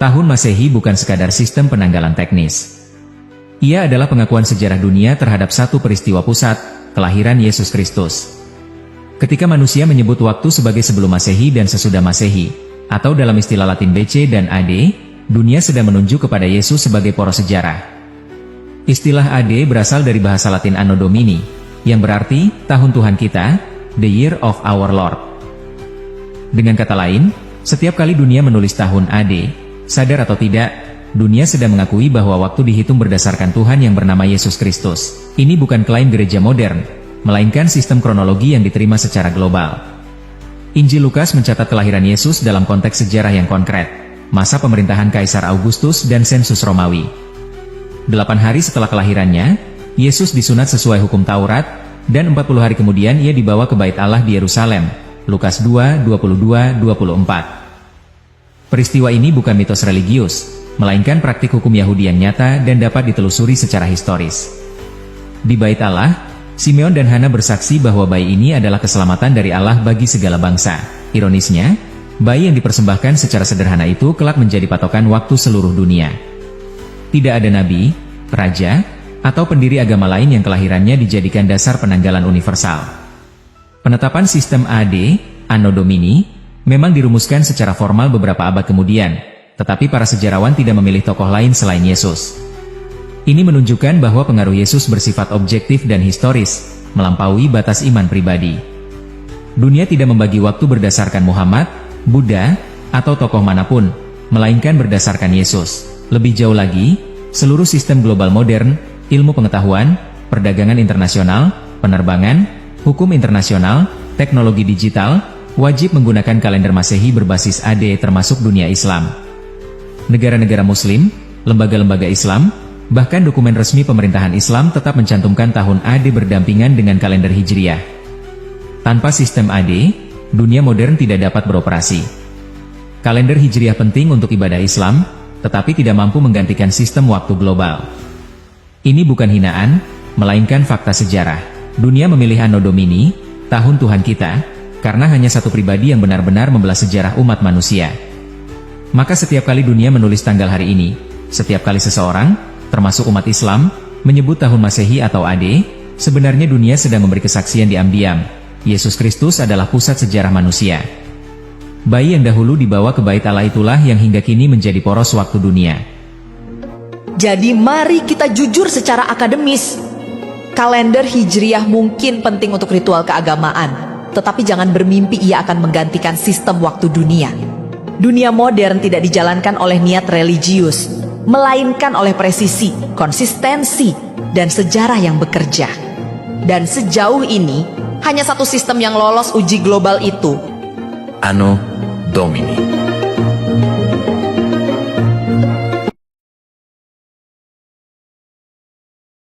tahun Masehi bukan sekadar sistem penanggalan teknis. Ia adalah pengakuan sejarah dunia terhadap satu peristiwa pusat, kelahiran Yesus Kristus. Ketika manusia menyebut waktu sebagai sebelum Masehi dan sesudah Masehi, atau dalam istilah Latin BC dan AD, dunia sedang menunjuk kepada Yesus sebagai poros sejarah. Istilah AD berasal dari bahasa Latin Anno Domini, yang berarti tahun Tuhan kita, the year of our Lord. Dengan kata lain, setiap kali dunia menulis tahun AD, sadar atau tidak, dunia sedang mengakui bahwa waktu dihitung berdasarkan Tuhan yang bernama Yesus Kristus. Ini bukan klaim gereja modern, melainkan sistem kronologi yang diterima secara global. Injil Lukas mencatat kelahiran Yesus dalam konteks sejarah yang konkret, masa pemerintahan Kaisar Augustus dan sensus Romawi. 8 hari setelah kelahirannya, Yesus disunat sesuai hukum Taurat, dan 40 hari kemudian ia dibawa ke Bait Allah di Yerusalem. Lukas 2, 22-24. Peristiwa ini bukan mitos religius, melainkan praktik hukum Yahudi yang nyata dan dapat ditelusuri secara historis. Di Bait Allah, Simeon dan Hana bersaksi bahwa bayi ini adalah keselamatan dari Allah bagi segala bangsa. Ironisnya, bayi yang dipersembahkan secara sederhana itu kelak menjadi patokan waktu seluruh dunia. Tidak ada nabi, raja, atau pendiri agama lain yang kelahirannya dijadikan dasar penanggalan universal. Penetapan sistem AD, Anno Domini, memang dirumuskan secara formal beberapa abad kemudian, tetapi para sejarawan tidak memilih tokoh lain selain Yesus. Ini menunjukkan bahwa pengaruh Yesus bersifat objektif dan historis, melampaui batas iman pribadi. Dunia tidak membagi waktu berdasarkan Muhammad, Buddha, atau tokoh manapun, melainkan berdasarkan Yesus. Lebih jauh lagi, seluruh sistem global modern, ilmu pengetahuan, perdagangan internasional, penerbangan, hukum internasional, teknologi digital, wajib menggunakan kalender Masehi berbasis AD termasuk dunia Islam. Negara-negara Muslim, lembaga-lembaga Islam, bahkan dokumen resmi pemerintahan Islam tetap mencantumkan tahun AD berdampingan dengan kalender Hijriah. Tanpa sistem AD, dunia modern tidak dapat beroperasi. Kalender Hijriah penting untuk ibadah Islam, tetapi tidak mampu menggantikan sistem waktu global. Ini bukan hinaan, melainkan fakta sejarah. Dunia memilih Anno Domini, tahun Tuhan kita, karena hanya satu pribadi yang benar-benar membelah sejarah umat manusia. Maka setiap kali dunia menulis tanggal hari ini, setiap kali seseorang, termasuk umat Islam, menyebut tahun Masehi atau AD, sebenarnya dunia sedang memberi kesaksian diam-diam. Yesus Kristus adalah pusat sejarah manusia. Bayi yang dahulu dibawa ke Bait Allah itulah yang hingga kini menjadi poros waktu dunia. Jadi mari kita jujur secara akademis. Kalender Hijriah mungkin penting untuk ritual keagamaan, tetapi jangan bermimpi ia akan menggantikan sistem waktu dunia. Dunia modern tidak dijalankan oleh niat religius, melainkan oleh presisi, konsistensi, dan sejarah yang bekerja. Dan sejauh ini, hanya satu sistem yang lolos uji global itu. Anno Domini.